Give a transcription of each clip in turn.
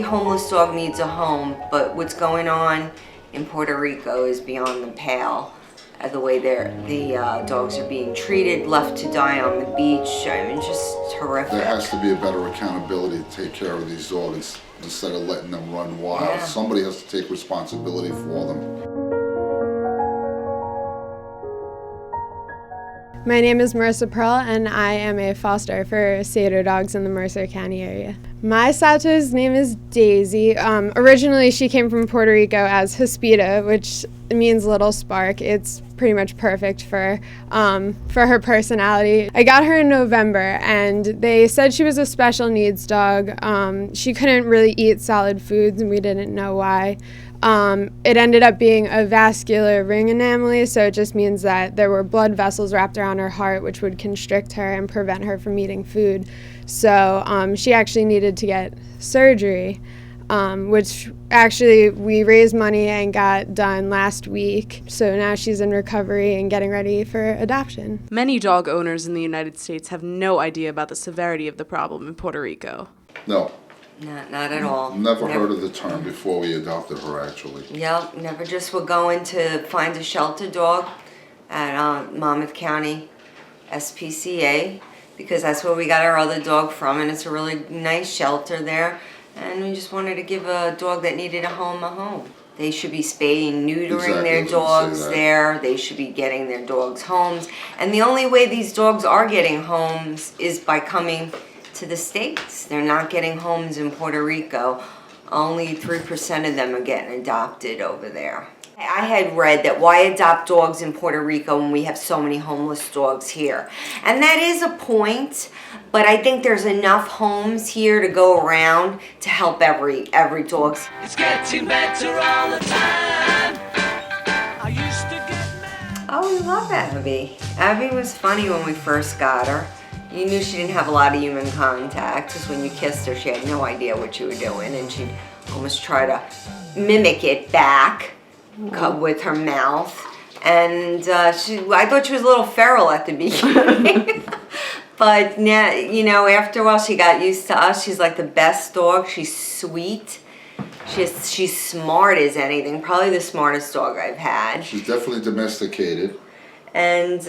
homeless dog needs a home, but what's going on in Puerto Rico is beyond the pale. The way the dogs are being treated, left to die on the beach, I mean, just horrific. There has to be a better accountability to take care of these dogs instead of letting them run wild. Yeah. Somebody has to take responsibility for them. My name is Marissa Pearl, and I am a foster for Sato dogs in the Mercer County area. My Satos name is Daisy. Originally, she came from Puerto Rico as Hispida, which means little spark. It's pretty much perfect for her personality. I got her in November, and they said she was a special needs dog. She couldn't really eat solid foods, and we didn't know why. It ended up being a vascular ring anomaly, so it just means that there were blood vessels wrapped around her heart, which would constrict her and prevent her from eating food. So she actually needed to get surgery, which actually we raised money and got done last week. So now she's in recovery and getting ready for adoption. Many dog owners in the United States have no idea about the severity of the problem in Puerto Rico. No. Not at all. Never heard of the term before we adopted her, actually. Yep, never. Just we're going to find a shelter dog at Monmouth County SPCA, because that's where we got our other dog from, and it's a really nice shelter there. And we just wanted to give a dog that needed a home. They should be spaying, neutering their dogs there. They should be getting their dogs homes. And the only way these dogs are getting homes is by coming to the States. They're not getting homes in Puerto Rico. Only 3% of them are getting adopted over there. I had read that why adopt dogs in Puerto Rico when we have so many homeless dogs here? And that is a point, but I think there's enough homes here to go around to help every dog. It's getting better all the time. I used to get mad. Oh, we love Abby. Abby was funny when we first got her. You knew she didn't have a lot of human contact, because when you kissed her, she had no idea what you were doing, and she'd almost try to mimic it back with her mouth. And I thought she was a little feral at the beginning. But now, after a while, she got used to us. She's like the best dog. She's sweet. She's smart as anything. Probably the smartest dog I've had. She's definitely domesticated. And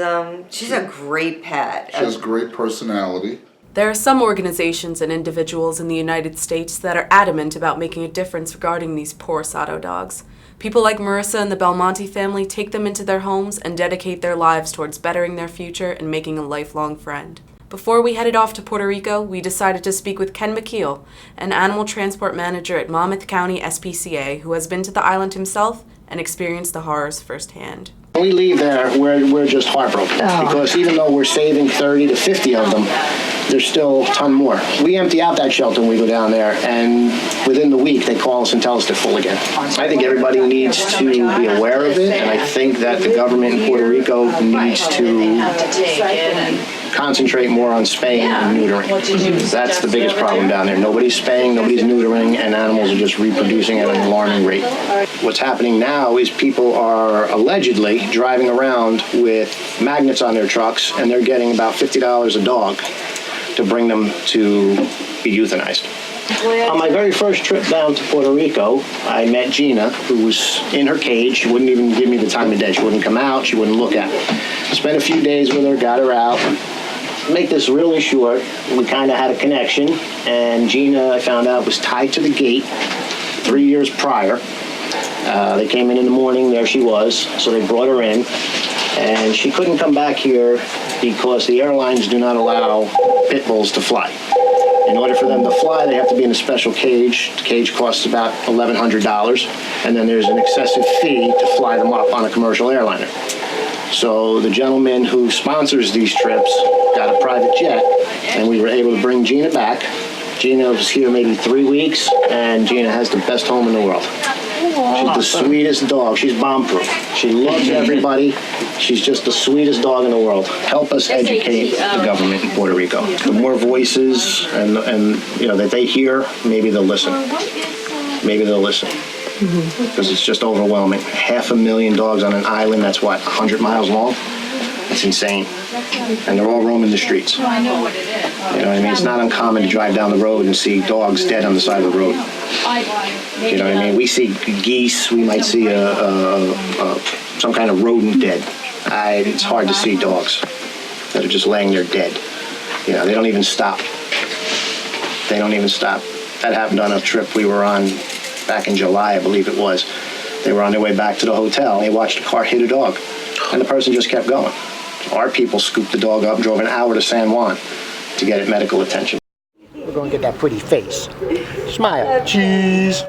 she's a great pet. She has great personality. There are some organizations and individuals in the United States that are adamant about making a difference regarding these poor Sato dogs. People like Marissa and the Belmonte family take them into their homes and dedicate their lives towards bettering their future and making a lifelong friend. Before we headed off to Puerto Rico, we decided to speak with Ken McKeel, an animal transport manager at Monmouth County SPCA, who has been to the island himself and experienced the horrors firsthand. When we leave there, we're just heartbroken, because even though we're saving 30 to 50 of them, there's still a ton more. We empty out that shelter when we go down there, and within the week they call us and tell us they're full again. I think everybody needs to be aware of it, and I think that the government in Puerto Rico needs to concentrate more on spaying and neutering. That's the biggest problem down there. Nobody's spaying, nobody's neutering, and animals are just reproducing at an alarming rate. What's happening now is people are allegedly driving around with magnets on their trucks, and they're getting about $50 a dog to bring them to be euthanized. On my very first trip down to Puerto Rico, I met Gina, who was in her cage. She wouldn't even give me the time of day. She wouldn't come out. She wouldn't look at me. Spent a few days with her, got her out. Make this really short, we kind of had a connection, and Gina, I found out, was tied to the gate 3 years prior. They came in the morning, there she was, so they brought her in, and she couldn't come back here because the airlines do not allow pit bulls to fly. In order for them to fly, they have to be in a special cage. The cage costs about $1,100, and then there's an excessive fee to fly them up on a commercial airliner. So the gentleman who sponsors these trips got a private jet, and we were able to bring Gina back. Gina was here maybe 3 weeks, and Gina has the best home in the world. She's the sweetest dog. She's bomb-proof. She loves everybody. She's just the sweetest dog in the world. Help us educate the government in Puerto Rico. The more voices and that they hear, maybe they'll listen. Maybe they'll listen. Because it's just overwhelming. 500,000 dogs on an island that's, 100 miles long? That's It's insane. And they're all roaming the streets. You know what I mean? It's not uncommon to drive down the road and see dogs dead on the side of the road. You know what I mean? We see geese, we might see some kind of rodent dead. It's hard to see dogs that are just laying there dead. You know, they don't even stop. They don't even stop. That happened on a trip we were on back in July, I believe it was. They were on their way back to the hotel, and they watched a car hit a dog, and the person just kept going. Our people scooped the dog up, drove an hour to San Juan to get it medical attention. We're going to get that pretty face. Smile. Cheese.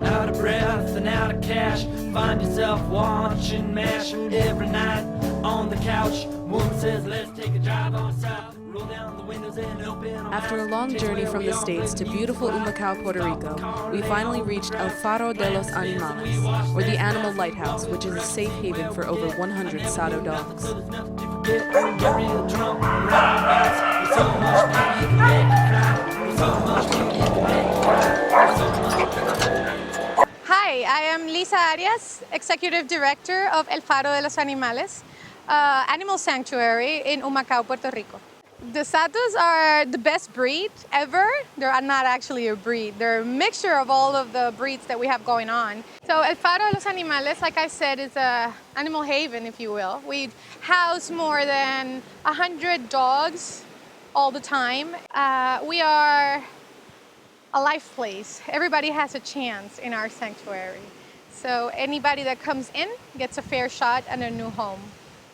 Out of breath and out of cash. Find yourself watching MASH every night on the couch. Woman says, let's take a drive on south. Roll down the windows and open them. After a long journey from the States to beautiful Humacao, Puerto Rico, we finally reached El Faro de los Animales, or the Animal Lighthouse, which is a safe haven for over 100 Sato dogs. Hi, I am Lisa Arias, Executive Director of El Faro de los Animales, animal sanctuary in Humacao, Puerto Rico. The Satos are the best breed ever. They're not actually a breed. They're a mixture of all of the breeds that we have going on. So El Faro de los Animales, like I said, is an animal haven, if you will. We house more than 100 dogs all the time. We are a life place. Everybody has a chance in our sanctuary. So anybody that comes in gets a fair shot at a new home.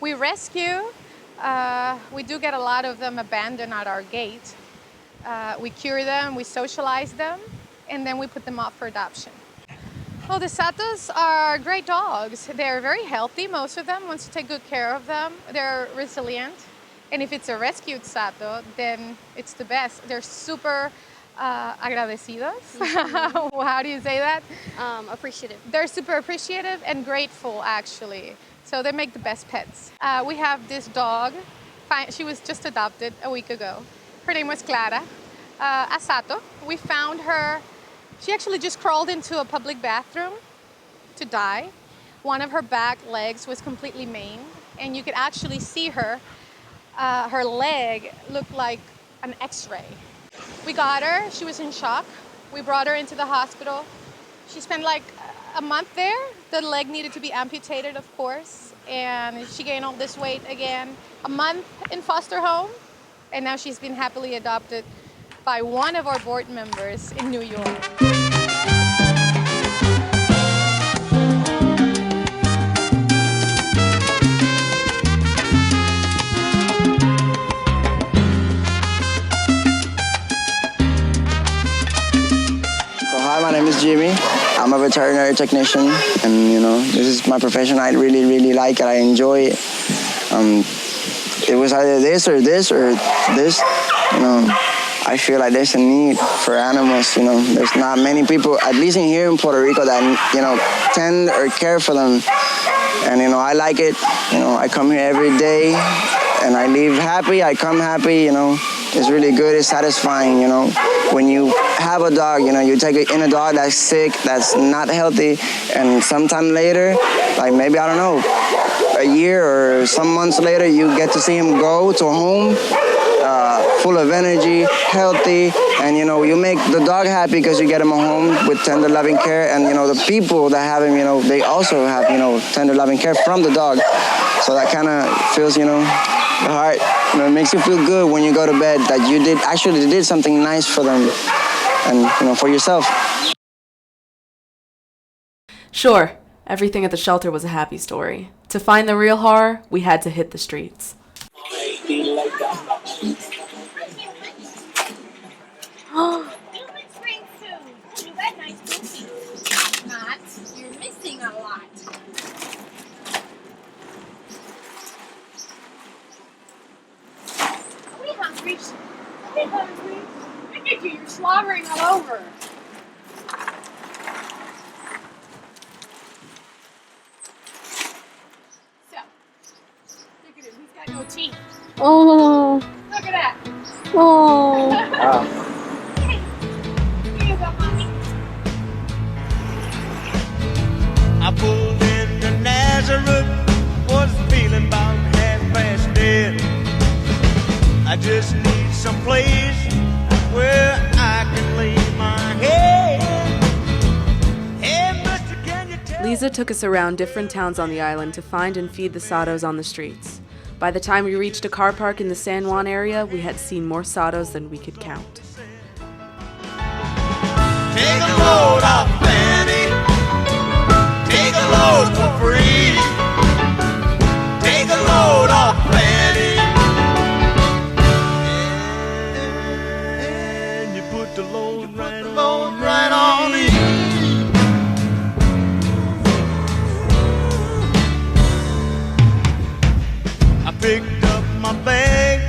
We rescue. We do get a lot of them abandoned at our gate. We cure them, we socialize them, and then we put them up for adoption. Well, the Satos are great dogs. They're very healthy, most of them. Once you take good care of them, they're resilient. And if it's a rescued Sato, then it's the best. They're super agradecidos. How do you say that? Appreciative. They're super appreciative and grateful, actually. So they make the best pets. We have this dog. She was just adopted a week ago. Her name was Clara, a Sato. We found her. She actually just crawled into a public bathroom to die. One of her back legs was completely maimed, and you could actually see her. Her leg looked like an X-ray. We got her. She was in shock. We brought her into the hospital. She spent like a month there. The leg needed to be amputated, of course, and she gained all this weight again. A month in foster home, and now she's been happily adopted by one of our board members in New York. Hi, my name is Jimmy. I'm a veterinary technician, and this is my profession. I really like it. I enjoy it. It was either this or this or this. I feel like there's a need for animals. There's not many people, at least in here in Puerto Rico, that tend or care for them. And I like it. I come here every day, and I leave happy. I come happy. It's really good. It's satisfying. When you have a dog, you take in a dog that's sick, that's not healthy, and sometime later, like maybe, I don't know, a year or some months later, you get to see him go to a home full of energy, healthy, And you know, you make the dog happy because you get him a home with tender, loving care. And you know, the people that have him, you know, they also have, you know, tender, loving care from the dog. So that kind of feels, you know, the heart. You know, it makes you feel good when you go to bed that you did something nice for them, and you know, for yourself. Sure, everything at the shelter was a happy story. To find the real horror, we had to hit the streets. You're missing a lot. Are we hungry? Are we hungry? Look at you, you're slobbering all over. So, look at him, he's got no teeth. Oh. Look at that. Oh. Hey, here you go, mommy. I pulled into Nazareth, was feeling about half past dead. I just need some place where I can lay my head. Hey, mister, can you tell? Lisa took us around different towns on the island to find and feed the Satos on the streets. By the time we reached a car park in the San Juan area, we had seen more Satos than we could count. Take a load off Fanny. Take a load for free. Take a load off Fanny. And you put the load right on me. I picked up my bag.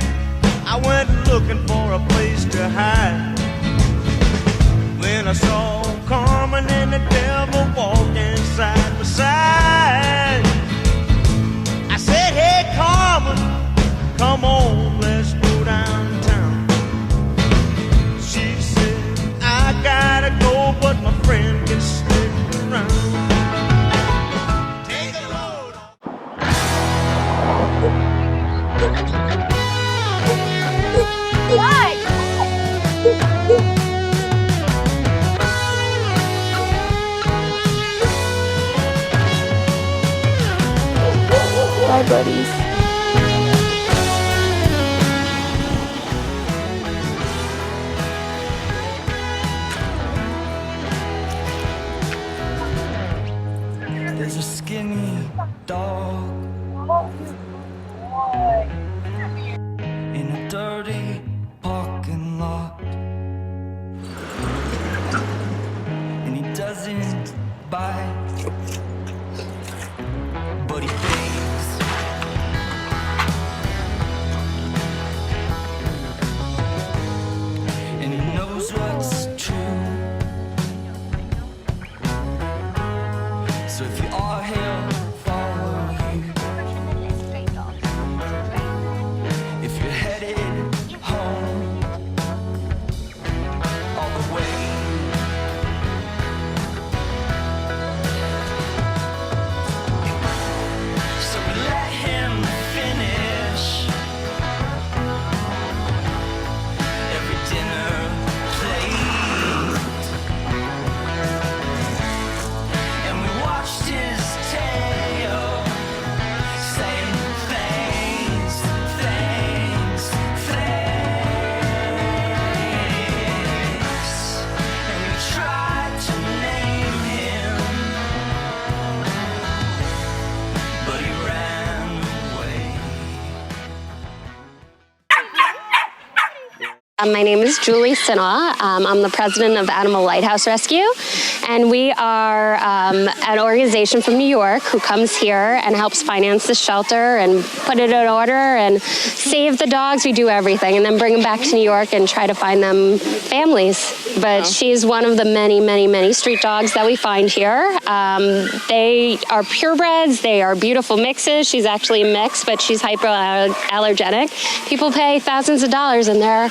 I went looking for a place to hide. When I saw Carmen and the devil walking side by side, I said, hey Carmen, come on, let's go downtown. She said, I gotta go, but my friend can stick around. Take a load off. What? Bye, buddies. There's a skinny dog in a dirty parking lot, and he doesn't bite, but he begs. And he knows what's true. So if you are, he'll follow you. If you're headed home all the way, so let him finish every dinner plate. And we watched his tail, saying thanks, thanks, thanks. And we tried to name him, but he ran away. My name is Julie Sinha. I'm the president of Animal Lighthouse Rescue, and we are an organization from New York who comes here and helps finance the shelter and put it in order and save the dogs. We do everything, and then bring them back to New York and try to find them families. But she's one of the many, many, many street dogs that we find here. They are purebreds. They are beautiful mixes. She's actually a mix, but she's hypoallergenic. People pay thousands of dollars, and there are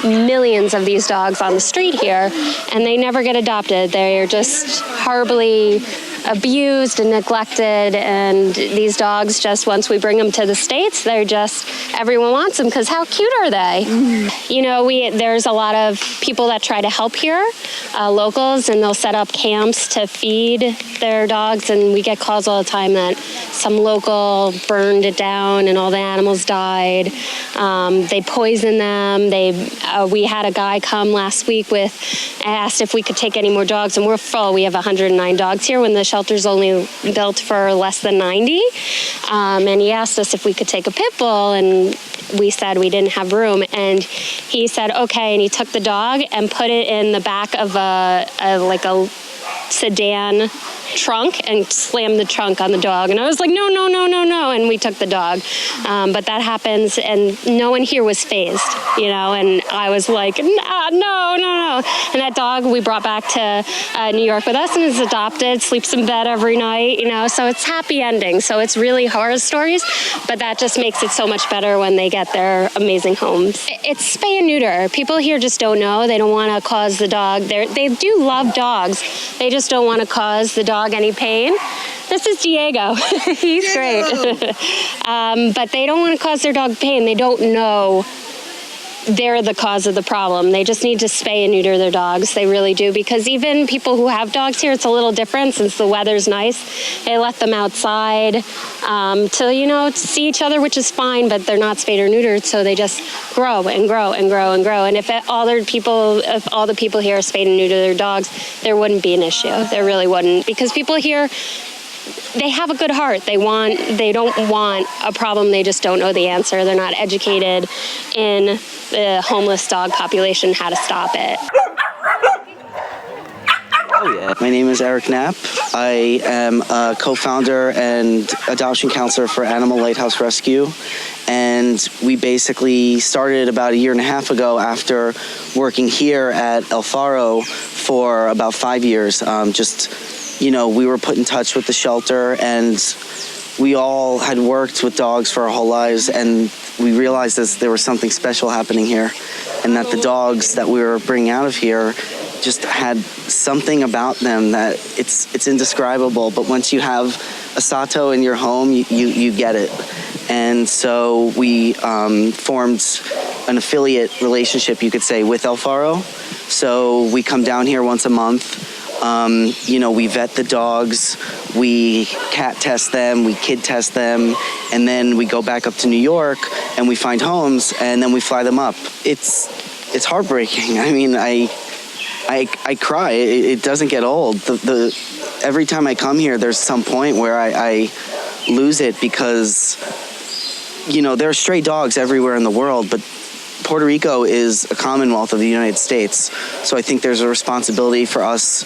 millions of these dogs on the street here, and they never get adopted. They are just horribly abused and neglected, and these dogs just, once we bring them to the States, they're just, everyone wants them because how cute are they? You know, there's a lot of people that try to help here, locals, and they'll set up camps to feed their dogs, and we get calls all the time that some local burned it down and all the animals died. They poisoned them. We had a guy come last week asked if we could take any more dogs, and we're full. We have 109 dogs here when the shelter's only built for less than 90. And he asked us if we could take a pit bull, and we said we didn't have room. And he said, okay, and he took the dog and put it in the back of a sedan trunk and slammed the trunk on the dog. And I was like, no, and we took the dog. But that happens, and no one here was phased, you know, and I was like, no. And that dog we brought back to New York with us and is adopted, sleeps in bed every night, you know, so it's happy ending. So it's really horror stories, but that just makes it so much better when they get their amazing homes. It's spay and neuter. People here just don't know. They don't want to cause the dog, they do love dogs. They just don't want to cause the dog any pain. This is Diego. He's great. But they don't want to cause their dog pain. They don't know they're the cause of the problem. They just need to spay and neuter their dogs. They really do, because even people who have dogs here, it's a little different since the weather's nice. They let them outside to see each other, which is fine, but they're not spayed or neutered, so they just grow and grow and grow and grow. And if all the people here are spayed and neuter their dogs, there wouldn't be an issue. There really wouldn't, because people here, they have a good heart. They don't want a problem. They just don't know the answer. They're not educated in the homeless dog population, how to stop it. Oh yeah. My name is Eric Knapp. I am a co-founder and adoption counselor for Animal Lighthouse Rescue. And we basically started about 1.5 years ago after working here at El Faro for about 5 years. We were put in touch with the shelter, and we all had worked with dogs for our whole lives, and we realized that there was something special happening here, and that the dogs that we were bringing out of here just had something about them that it's indescribable. But once you have a Sato in your home, you get it. And so we formed an affiliate relationship, you could say, with El Faro. So we come down here once a month. We vet the dogs, we cat test them, we kid test them, and then we go back up to New York and we find homes, and then we fly them up. It's heartbreaking. I mean, I cry. It doesn't get old. Every time I come here, there's some point where I lose it, because there are stray dogs everywhere in the world, but Puerto Rico is a commonwealth of the United States. So I think there's a responsibility for us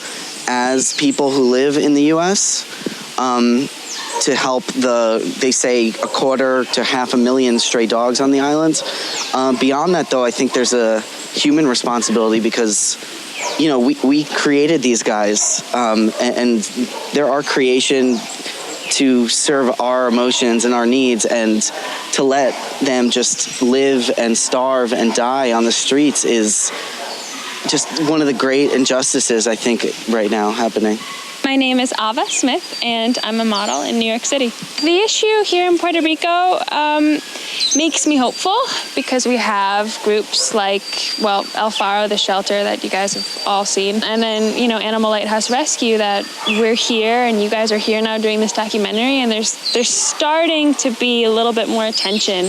as people who live in the U.S. To help they say 250,000 to 500,000 stray dogs on the island. Beyond that, though, I think there's a human responsibility, because we created these guys, and they're our creation to serve our emotions and our needs, and to let them just live and starve and die on the streets is just one of the great injustices, I think, right now happening. My name is Ava Smith, and I'm a model in New York City. The issue here in Puerto Rico makes me hopeful, because we have groups like, El Faro, the shelter that you guys have all seen, and then, Animal Lighthouse Rescue, that we're here, and you guys are here now doing this documentary, and there's starting to be a little bit more attention.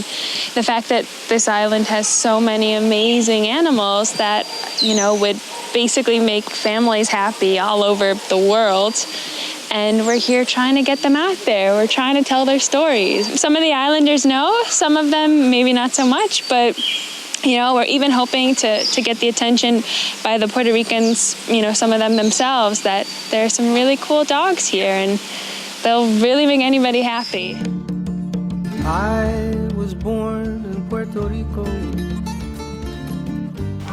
The fact that this island has so many amazing animals that, would basically make families happy all over the world. And we're here trying to get them out there. We're trying to tell their stories. Some of the islanders know, some of them maybe not so much, but we're even hoping to get the attention by the Puerto Ricans, some of them themselves, that there are some really cool dogs here, and they'll really make anybody happy. I was born in Puerto Rico.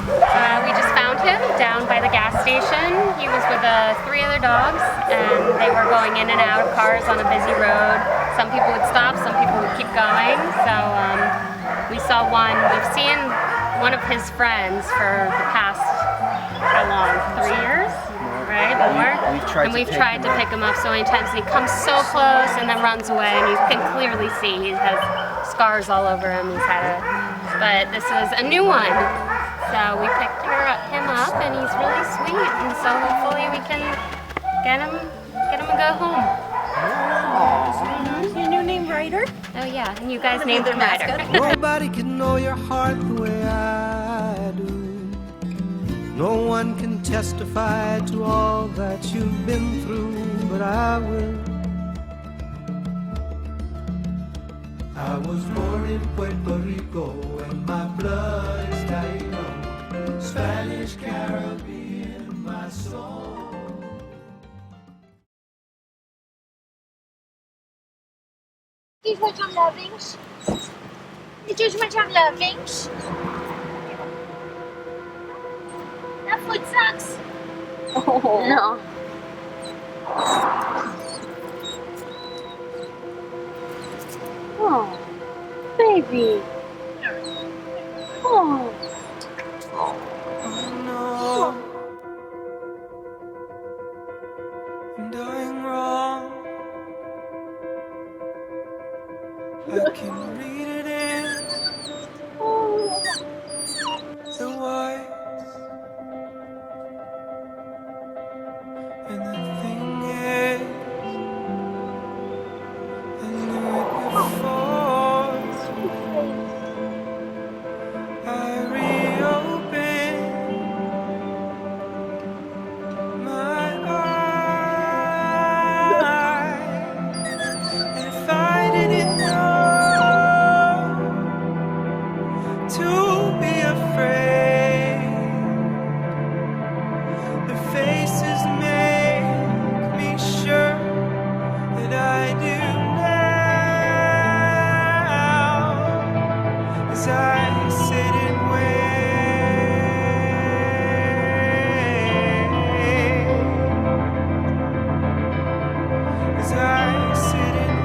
We just found him down by the gas station. He was with 3 other dogs, and they were going in and out of cars on a busy road. Some people would stop, some people would keep going. So we saw one. We've seen one of his friends for the past, how long? 3 years? right? More. We've tried to pick him up so many times. He comes so close and then runs away, and you can clearly see he has scars all over him. But this is a new one. So we picked him up, and he's really sweet. And so hopefully we can get him and go home. Your new name, Ryder? Oh yeah, and you guys named him Ryder. Nobody can know your heart the way I do. No one can testify to all that you've been through, but I will. I was born in Puerto Rico and my blood is Taino, Spanish Caribbean, my soul. These were some lovings. Did you want some lovings? That foot sucks. Oh. No. Oh, baby. Oh. No, I'm doing wrong. I can read it in the white. And the thing is, I knew it before. I reopened my eyes. And if I didn't know to be afraid, the faces make me sure that I do now. As I sit and wait, as I sit and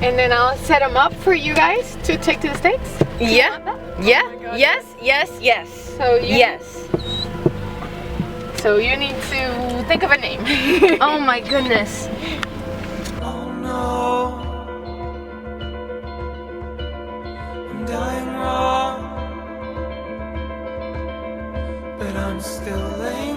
And then I'll set them up for you guys to take to the States. Yeah. Yeah. Yes. Yes. Yes. So you, Yes. So you need to think of a name. Oh my goodness. oh no, I'm dying wrong, but I'm still laying